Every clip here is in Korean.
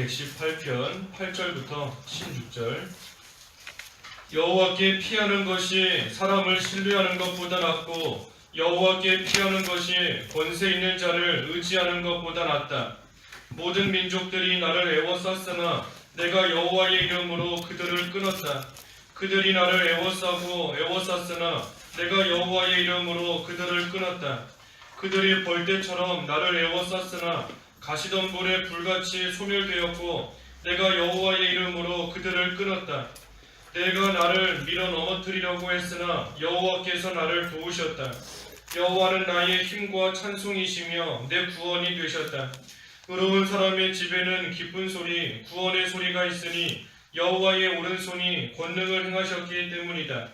118편 8절부터 16절. 여호와께 피하는 것이 사람을 신뢰하는 것보다 낫고 여호와께 피하는 것이 권세 있는 자를 의지하는 것보다 낫다. 모든 민족들이 나를 애워쌌으나 내가 여호와의 이름으로 그들을 끊었다. 그들이 나를 애워쌌으나 내가 여호와의 이름으로 그들을 끊었다. 그들이 벌떼처럼 나를 애워쌌으나 가시덤불에 불같이 소멸되었고 내가 여호와의 이름으로 그들을 끊었다. 내가 나를 밀어 넘어뜨리려고 했으나 여호와께서 나를 도우셨다. 여호와는 나의 힘과 찬송이시며 내 구원이 되셨다. 의로운 사람의 집에는 기쁜 소리, 구원의 소리가 있으니 여호와의 오른손이 권능을 행하셨기 때문이다.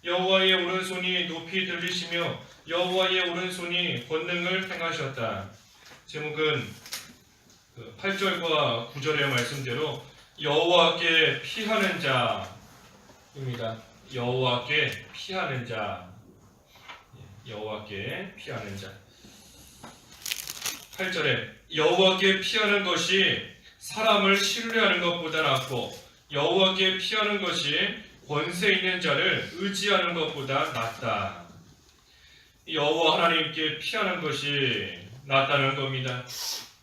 여호와의 오른손이 높이 들리시며 여호와의 오른손이 권능을 행하셨다. 제목은 8절과 9절의 말씀대로 여호와께 피하는 자입니다. 여호와께 피하는 자. 여호와께 피하는 자. 8절에 여호와께 피하는 것이 사람을 신뢰하는 것보다 낫고 여호와께 피하는 것이 권세 있는 자를 의지하는 것보다 낫다. 여호와 하나님께 피하는 것이 낫다는 겁니다.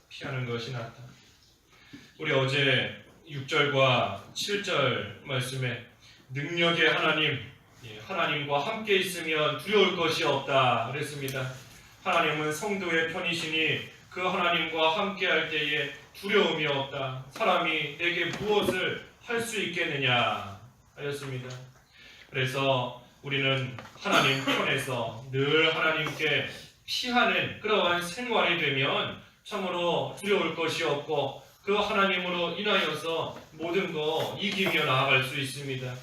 피하는 것이 낫다. 우리 어제 6절과 7절 말씀에 능력의 하나님, 하나님과 함께 있으면 두려울 것이 없다 그랬습니다. 하나님은 성도의 편이시니 그 하나님과 함께 할 때에 두려움이 없다. 사람이 내게 무엇을 할 수 있겠느냐 하였습니다. 그래서 우리는 하나님 편에서 늘 하나님께 피하는 그러한 생활이 되면 참으로 두려울 것이 없고 그 하나님으로 인하여서 모든 거 이기며 나아갈 수 있습니다.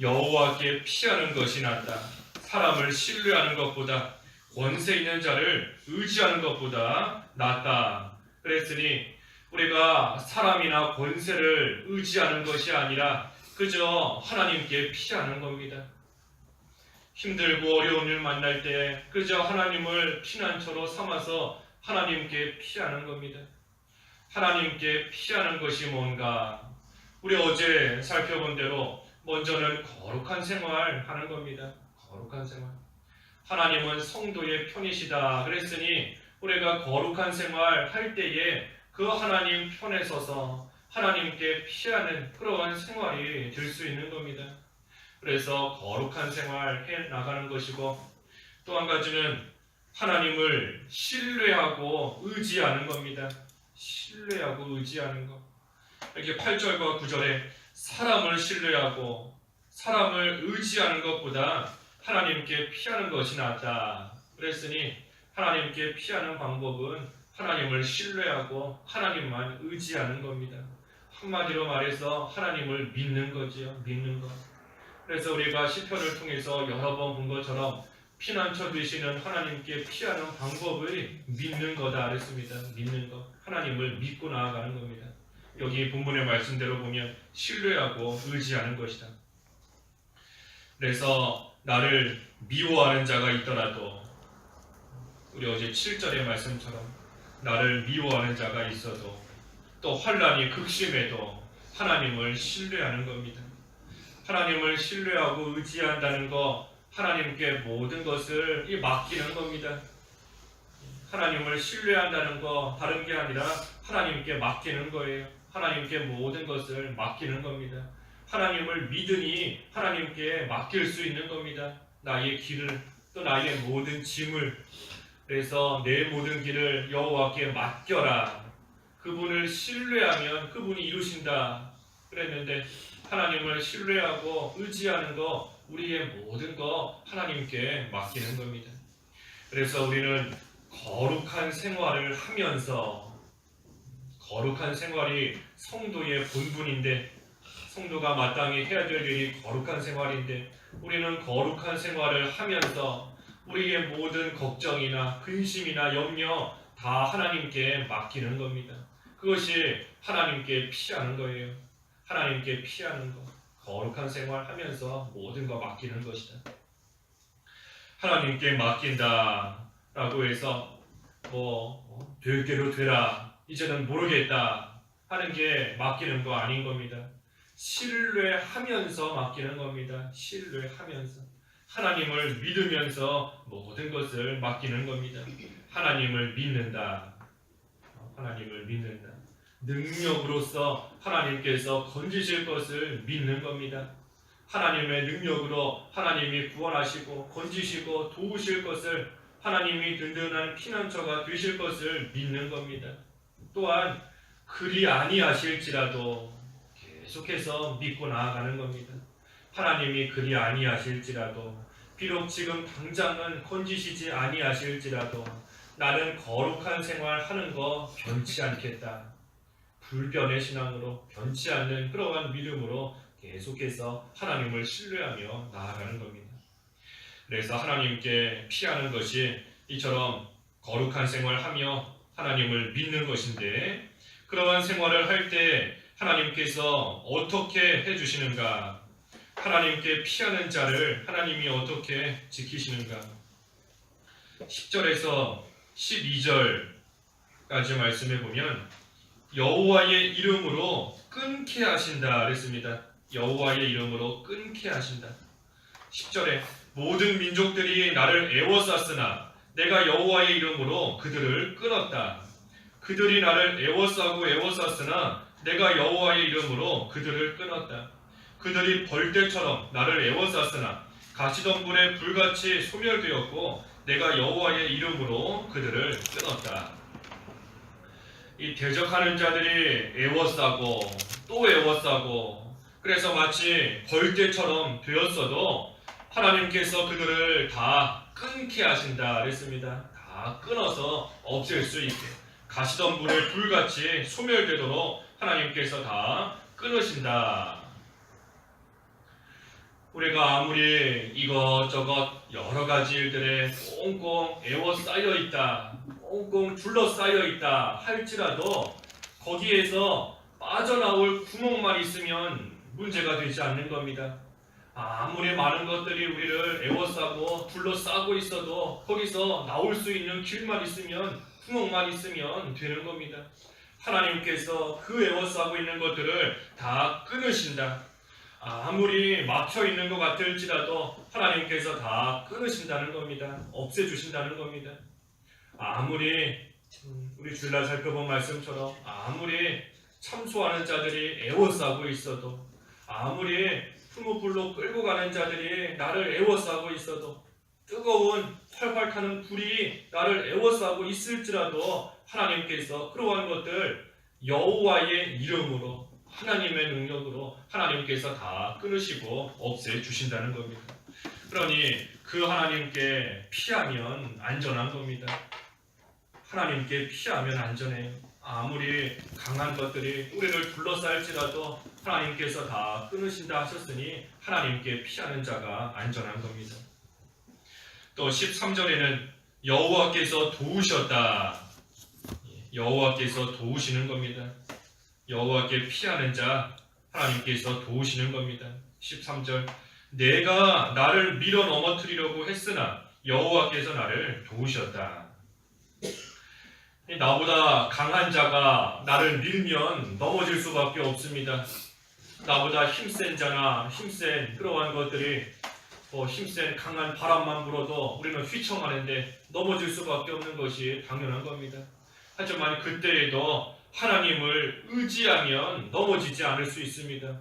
여호와께 피하는 것이 낫다. 사람을 신뢰하는 것보다 권세 있는 자를 의지하는 것보다 낫다. 그랬으니 우리가 사람이나 권세를 의지하는 것이 아니라 그저 하나님께 피하는 겁니다. 힘들고 어려운 일 만날 때 그저 하나님을 피난처로 삼아서 하나님께 피하는 겁니다. 하나님께 피하는 것이 뭔가? 우리 어제 살펴본 대로 먼저는 거룩한 생활 하는 겁니다. 거룩한 생활. 하나님은 성도의 편이시다 그랬으니 우리가 거룩한 생활 할 때에 그 하나님 편에 서서 하나님께 피하는 그러한 생활이 될 수 있는 겁니다. 그래서 거룩한 생활 해 나가는 것이고 또 한 가지는 하나님을 신뢰하고 의지하는 겁니다. 신뢰하고 의지하는 것. 이렇게 8절과 9절에 사람을 신뢰하고 사람을 의지하는 것보다 하나님께 피하는 것이 낫다 그랬으니 하나님께 피하는 방법은 하나님을 신뢰하고 하나님만 의지하는 겁니다. 한마디로 말해서 하나님을 믿는 거지요. 믿는 것. 그래서 우리가 시편을 통해서 여러 번 본 것처럼 피난처 되시는 하나님께 피하는 방법을 믿는 거다 그랬습니다. 믿는 것. 하나님을 믿고 나아가는 겁니다. 여기 본문의 말씀대로 보면 신뢰하고 의지하는 것이다. 그래서 나를 미워하는 자가 있더라도 우리 어제 7절의 말씀처럼 나를 미워하는 자가 있어도 또 환난이 극심해도 하나님을 신뢰하는 겁니다. 하나님을 신뢰하고 의지한다는 거 하나님께 모든 것을 맡기는 겁니다. 하나님을 신뢰한다는 거 다른 게 아니라 하나님께 맡기는 거예요. 하나님께 모든 것을 맡기는 겁니다. 하나님을 믿으니 하나님께 맡길 수 있는 겁니다. 나의 길을 또 나의 모든 짐을. 그래서 내 모든 길을 여호와께 맡겨라. 그분을 신뢰하면 그분이 이루신다 그랬는데 하나님을 신뢰하고 의지하는 거 우리의 모든 거 하나님께 맡기는 겁니다. 그래서 우리는 거룩한 생활을 하면서 거룩한 생활이 성도의 본분인데 성도가 마땅히 해야 될 일이 거룩한 생활인데 우리는 거룩한 생활을 하면서 우리의 모든 걱정이나 근심이나 염려 다 하나님께 맡기는 겁니다. 그것이 하나님께 피하는 거예요. 하나님께 피하는 것. 거룩한 생활 하면서 모든 거 맡기는 것이다. 하나님께 맡긴다라고 해서 될 대로 되라. 이제는 모르겠다. 하는 게 맡기는 거 아닌 겁니다. 신뢰하면서 맡기는 겁니다. 신뢰하면서. 하나님을 믿으면서 모든 것을 맡기는 겁니다. 하나님을 믿는다. 하나님을 믿는다. 능력으로서 하나님께서 건지실 것을 믿는 겁니다. 하나님의 능력으로 하나님이 구원하시고 건지시고 도우실 것을, 하나님이 든든한 피난처가 되실 것을 믿는 겁니다. 또한 그리 아니하실지라도 계속해서 믿고 나아가는 겁니다. 하나님이 그리 아니하실지라도, 비록 지금 당장은 건지시지 아니하실지라도 나는 거룩한 생활 하는 거 변치 않겠다. 불변의 신앙으로, 변치 않는 그러한 믿음으로 계속해서 하나님을 신뢰하며 나아가는 겁니다. 그래서 하나님께 피하는 것이 이처럼 거룩한 생활하며 하나님을 믿는 것인데, 그러한 생활을 할 때 하나님께서 어떻게 해주시는가? 하나님께 피하는 자를 하나님이 어떻게 지키시는가? 10절에서 12절까지 말씀해 보면 여호와의 이름으로 끊게 하신다 그랬습니다. 여호와의 이름으로 끊게 하신다. 10절에 모든 민족들이 나를 애워쌌으나 내가 여호와의 이름으로 그들을 끊었다. 그들이 나를 애워쌌으나 내가 여호와의 이름으로 그들을 끊었다. 그들이 벌떼처럼 나를 애워쌌으나 가시덤불에 불같이 소멸되었고 내가 여호와의 이름으로 그들을 끊었다. 이 대적하는 자들이 애워싸고 또 애워싸고, 그래서 마치 벌떼처럼 되었어도 하나님께서 그들을 다 끊게 하신다 그랬습니다. 다 끊어서 없앨 수 있게, 가시덤불에 불같이 소멸되도록 하나님께서 다 끊으신다. 우리가 아무리 이것저것 여러 가지 일들에 꽁꽁 애워싸여 있다, 꽁꽁 둘러싸여 있다 할지라도 거기에서 빠져나올 구멍만 있으면 문제가 되지 않는 겁니다. 아무리 많은 것들이 우리를 애워싸고 둘러싸고 있어도 거기서 나올 수 있는 길만 있으면, 구멍만 있으면 되는 겁니다. 하나님께서 그 애워싸고 있는 것들을 다 끊으신다. 아무리 막혀 있는 것 같을지라도 하나님께서 다 끊으신다는 겁니다. 없애주신다는 겁니다. 아무리 우리 주일날 살펴본 말씀처럼 아무리 참소하는 자들이 애워싸고 있어도, 아무리 풀무불로 끌고 가는 자들이 나를 애워싸고 있어도, 뜨거운 활활 타는 불이 나를 애워싸고 있을지라도 하나님께서 그러한 것들 여호와의 이름으로, 하나님의 능력으로 하나님께서 다 끊으시고 없애주신다는 겁니다. 그러니 그 하나님께 피하면 안전한 겁니다. 하나님께 피하면 안전해요. 아무리 강한 것들이 우리를 둘러싸일지라도 하나님께서 다 끊으신다 하셨으니 하나님께 피하는 자가 안전한 겁니다. 또 13절에는 여호와께서 도우셨다. 여호와께서 도우시는 겁니다. 여호와께 피하는 자 하나님께서 도우시는 겁니다. 13절 내가 나를 밀어 넘어뜨리려고 했으나 여호와께서 나를 도우셨다. 나보다 강한 자가 나를 밀면 넘어질 수밖에 없습니다. 나보다 힘센 자나 힘센 그러한 것들이 힘센 강한 바람만 불어도 우리는 휘청하는데 넘어질 수밖에 없는 것이 당연한 겁니다. 하지만 그때에도 하나님을 의지하면 넘어지지 않을 수 있습니다.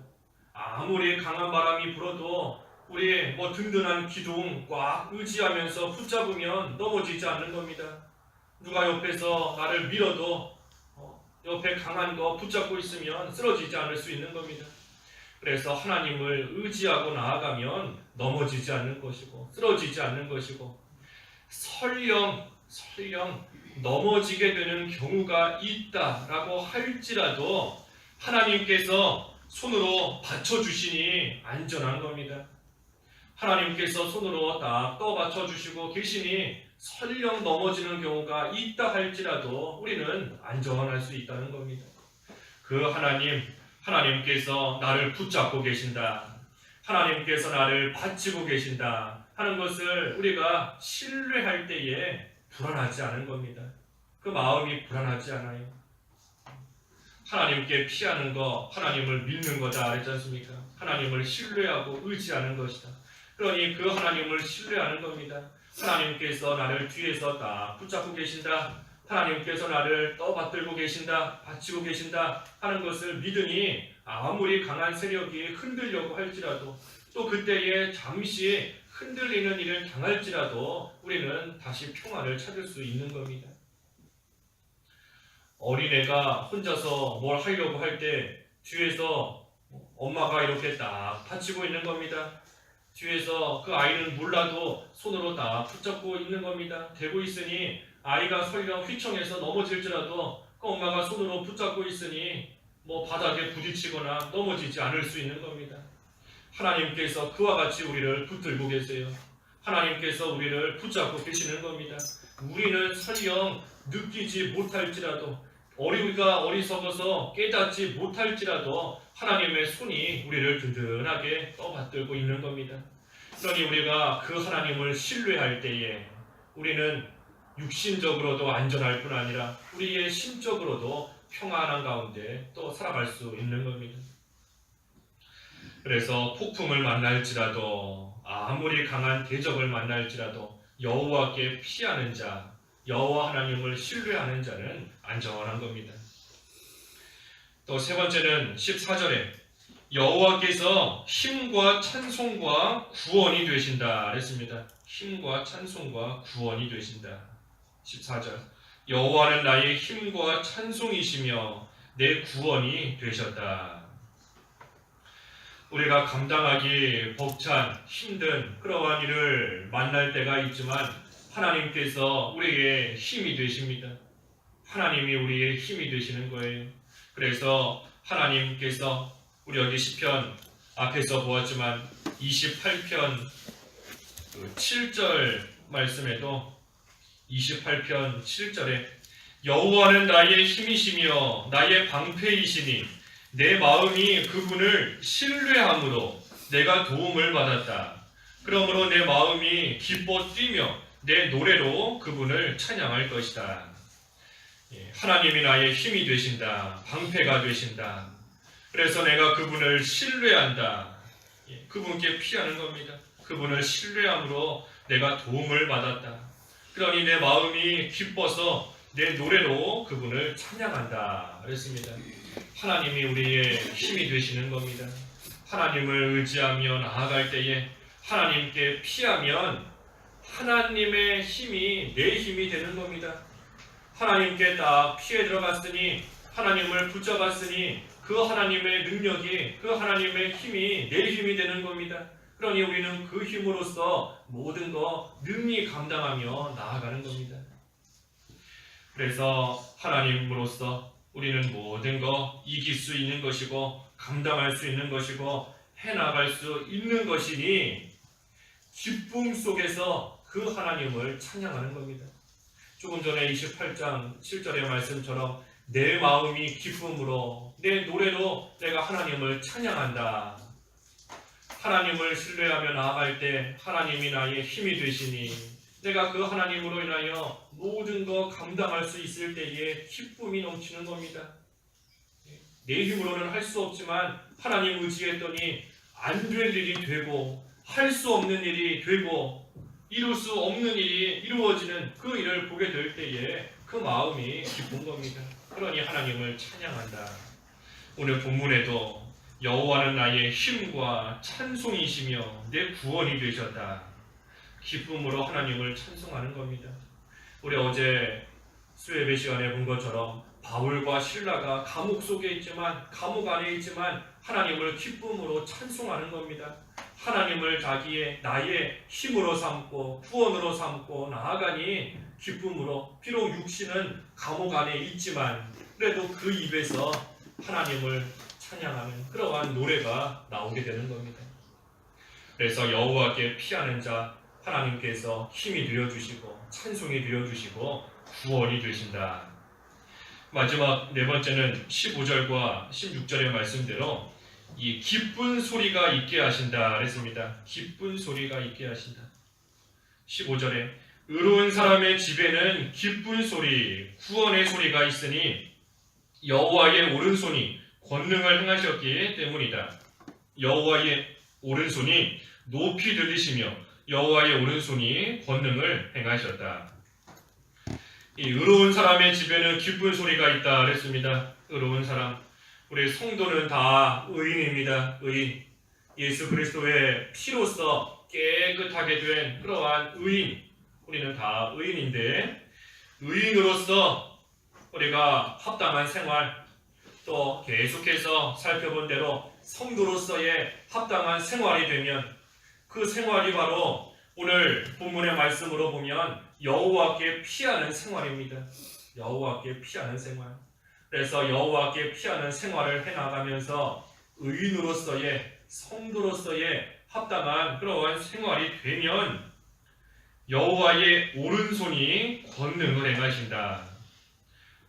아무리 강한 바람이 불어도 우리 든든한 기둥 꽉 의지하면서 붙잡으면 넘어지지 않는 겁니다. 누가 옆에서 나를 밀어도 옆에 강한 거 붙잡고 있으면 쓰러지지 않을 수 있는 겁니다. 그래서 하나님을 의지하고 나아가면 넘어지지 않는 것이고 쓰러지지 않는 것이고, 설령 넘어지게 되는 경우가 있다라고 할지라도 하나님께서 손으로 받쳐주시니 안전한 겁니다. 하나님께서 손으로 다 떠받쳐주시고 계시니 설령 넘어지는 경우가 있다 할지라도 우리는 안전할 수 있다는 겁니다. 그 하나님께서 나를 붙잡고 계신다, 하나님께서 나를 받치고 계신다 하는 것을 우리가 신뢰할 때에 불안하지 않은 겁니다. 그 마음이 불안하지 않아요. 하나님께 피하는 거 하나님을 믿는 거다 그랬지 않습니까? 하나님을 신뢰하고 의지하는 것이다. 그러니 그 하나님을 신뢰하는 겁니다. 하나님께서 나를 뒤에서 딱 붙잡고 계신다. 하나님께서 나를 떠받들고 계신다. 받치고 계신다 하는 것을 믿으니 아무리 강한 세력이 흔들려고 할지라도 또 그때에 잠시 흔들리는 일을 당할지라도 우리는 다시 평안을 찾을 수 있는 겁니다. 어린애가 혼자서 뭘 하려고 할 때 뒤에서 엄마가 이렇게 딱 받치고 있는 겁니다. 뒤에서 그 아이는 몰라도 손으로 딱 붙잡고 있는 겁니다. 대고 있으니 아이가 설령 휘청해서 넘어질지라도 그 엄마가 손으로 붙잡고 있으니 바닥에 부딪히거나 넘어지지 않을 수 있는 겁니다. 하나님께서 그와 같이 우리를 붙들고 계세요. 하나님께서 우리를 붙잡고 계시는 겁니다. 우리는 설령 느끼지 못할지라도 우리가 어리석어서 깨닫지 못할지라도 하나님의 손이 우리를 든든하게 떠받들고 있는 겁니다. 그러니 우리가 그 하나님을 신뢰할 때에 우리는 육신적으로도 안전할 뿐 아니라 우리의 심적으로도 평안한 가운데 또 살아갈 수 있는 겁니다. 그래서 폭풍을 만날지라도 아무리 강한 대적을 만날지라도 여호와께 피하는 자, 여호와 하나님을 신뢰하는 자는 안전한 겁니다. 또 세 번째는 14절에 여호와께서 힘과 찬송과 구원이 되신다 그랬습니다. 힘과 찬송과 구원이 되신다. 14절 여호와는 나의 힘과 찬송이시며 내 구원이 되셨다. 우리가 감당하기 벅찬 힘든 그러한 일을 만날 때가 있지만 하나님께서 우리의 힘이 되십니다. 하나님이 우리의 힘이 되시는 거예요. 그래서 하나님께서 우리 여기 시편 앞에서 보았지만 28편 7절 말씀에도 28편 7절에 여호와는 나의 힘이시며 나의 방패이시니 내 마음이 그분을 신뢰함으로 내가 도움을 받았다. 그러므로 내 마음이 기뻐 뛰며 내 노래로 그분을 찬양할 것이다. 하나님이 나의 힘이 되신다. 방패가 되신다. 그래서 내가 그분을 신뢰한다. 그분께 피하는 겁니다. 그분을 신뢰함으로 내가 도움을 받았다. 그러니 내 마음이 기뻐서 내 노래로 그분을 찬양한다. 그랬습니다. 하나님이 우리의 힘이 되시는 겁니다. 하나님을 의지하며 나아갈 때에 하나님께 피하면 하나님의 힘이 내 힘이 되는 겁니다. 하나님께 딱 피해 들어갔으니 하나님을 붙잡았으니 그 하나님의 능력이 그 하나님의 힘이 내 힘이 되는 겁니다. 그러니 우리는 그 힘으로써 모든 거 능히 감당하며 나아가는 겁니다. 그래서 하나님으로서 우리는 모든 거 이길 수 있는 것이고 감당할 수 있는 것이고 해나갈 수 있는 것이니 기쁨 속에서 그 하나님을 찬양하는 겁니다. 조금 전에 28장 7절의 말씀처럼 내 마음이 기쁨으로 내 노래로 내가 하나님을 찬양한다. 하나님을 신뢰하며 나아갈 때 하나님이 나의 힘이 되시니 내가 그 하나님으로 인하여 모든 거 감당할 수 있을 때에 기쁨이 넘치는 겁니다. 내 힘으로는 할 수 없지만 하나님 의지했더니 안 될 일이 되고 할 수 없는 일이 되고 이룰 수 없는 일이 이루어지는 그 일을 보게 될 때에 그 마음이 기쁜 겁니다. 그러니 하나님을 찬양한다. 오늘 본문에도 여호와는 나의 힘과 찬송이시며 내 구원이 되셨다. 기쁨으로 하나님을 찬송하는 겁니다. 우리 어제 수요예배 시간에 본 것처럼 바울과 실라가 감옥 속에 있지만 감옥 안에 있지만 하나님을 기쁨으로 찬송하는 겁니다. 하나님을 자기의 나의 힘으로 삼고 구원으로 삼고 나아가니 기쁨으로 비록 육신은 감옥 안에 있지만 그래도 그 입에서 하나님을 찬양하는 그러한 노래가 나오게 되는 겁니다. 그래서 여호와께 피하는 자 하나님께서 힘이 되어주시고 찬송이 되어주시고 구원이 되신다. 마지막 네 번째는 15절과 16절의 말씀대로 이 기쁜 소리가 있게 하신다 그랬습니다. 기쁜 소리가 있게 하신다. 15절에 의로운 사람의 집에는 기쁜 소리, 구원의 소리가 있으니 여호와의 오른손이 권능을 행하셨기 때문이다. 여호와의 오른손이 높이 들리시며 여호와의 오른손이 권능을 행하셨다. 이 의로운 사람의 집에는 기쁜 소리가 있다 그랬습니다. 의로운 사람, 우리 성도는 다 의인입니다. 의인, 예수 그리스도의 피로써 깨끗하게 된 그러한 의인, 우리는 다 의인인데, 의인으로서 우리가 합당한 생활, 또 계속해서 살펴본 대로 성도로서의 합당한 생활이 되면 그 생활이 바로 오늘 본문의 말씀으로 보면 여호와께 피하는 생활입니다. 여호와께 피하는 생활. 그래서 여호와께 피하는 생활을 해나가면서 의인으로서의, 성도로서의 합당한 그러한 생활이 되면 여호와의 오른손이 권능을 행하신다.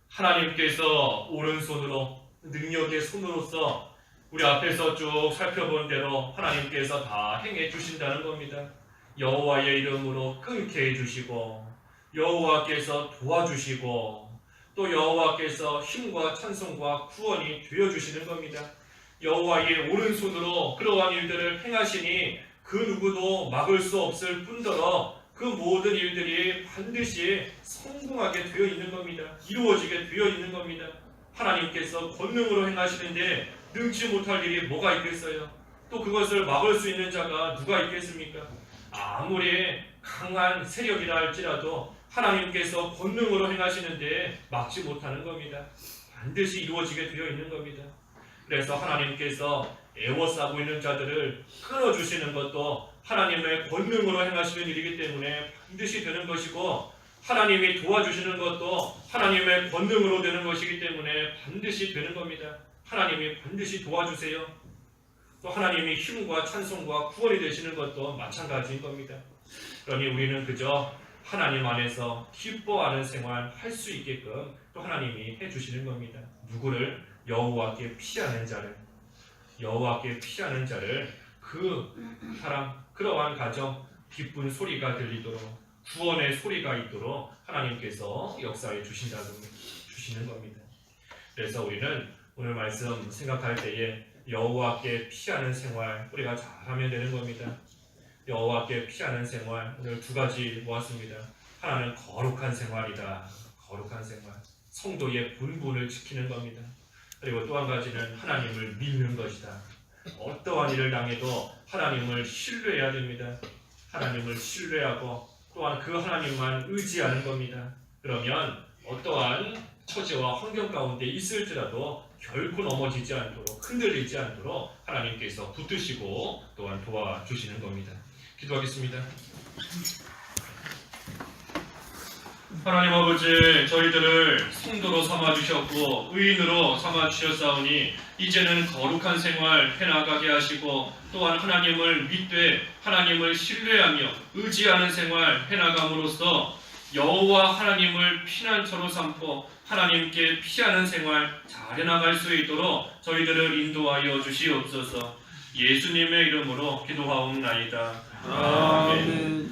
하나님께서 오른손으로, 능력의 손으로서 우리 앞에서 쭉 살펴본 대로 하나님께서 다 행해 주신다는 겁니다. 여호와의 이름으로 끊게 해주시고, 여호와께서 도와주시고, 또 여호와께서 힘과 찬송과 구원이 되어주시는 겁니다. 여호와의 오른손으로 그러한 일들을 행하시니 그 누구도 막을 수 없을 뿐더러 그 모든 일들이 반드시 성공하게 되어 있는 겁니다. 이루어지게 되어 있는 겁니다. 하나님께서 권능으로 행하시는데 능치 못할 일이 뭐가 있겠어요? 또 그것을 막을 수 있는 자가 누가 있겠습니까? 아무리 강한 세력이라 할지라도 하나님께서 권능으로 행하시는데 막지 못하는 겁니다. 반드시 이루어지게 되어 있는 겁니다. 그래서 하나님께서 애워싸고 있는 자들을 끊어주시는 것도 하나님의 권능으로 행하시는 일이기 때문에 반드시 되는 것이고, 하나님이 도와주시는 것도 하나님의 권능으로 되는 것이기 때문에 반드시 되는 겁니다. 하나님이 반드시 도와주세요. 또 하나님이 힘과 찬송과 구원이 되시는 것도 마찬가지인 겁니다. 그러니 우리는 그저 하나님 안에서 기뻐하는 생활 할 수 있게끔 또 하나님이 해주시는 겁니다. 누구를? 여호와께 피하는 자를, 여호와께 피하는 자를, 그 사람, 그러한 가정 기쁜 소리가 들리도록, 구원의 소리가 있도록 하나님께서 역사해 주시는 겁니다. 그래서 우리는 오늘 말씀 생각할 때에 여호와께 피하는 생활 우리가 잘하면 되는 겁니다. 여호와께 피하는 생활, 오늘 두 가지 모았습니다. 하나는 거룩한 생활이다. 거룩한 생활, 성도의 본분을 지키는 겁니다. 그리고 또 한 가지는 하나님을 믿는 것이다. 어떠한 일을 당해도 하나님을 신뢰해야 됩니다. 하나님을 신뢰하고 또한 그 하나님만 의지하는 겁니다. 그러면 어떠한 처지와 환경 가운데 있을지라도 결코 넘어지지 않도록, 흔들리지 않도록 하나님께서 붙드시고 또한 도와주시는 겁니다. 기도하겠습니다. 하나님 아버지, 저희들을 성도로 삼아주셨고 의인으로 삼아주셨사오니 이제는 거룩한 생활 해나가게 하시고, 또한 하나님을 믿되 하나님을 신뢰하며 의지하는 생활 해나감으로써 여호와 하나님을 피난처로 삼고 하나님께 피하는 생활 잘 해나갈 수 있도록 저희들을 인도하여 주시옵소서. 예수님의 이름으로 기도하옵나이다. 아멘.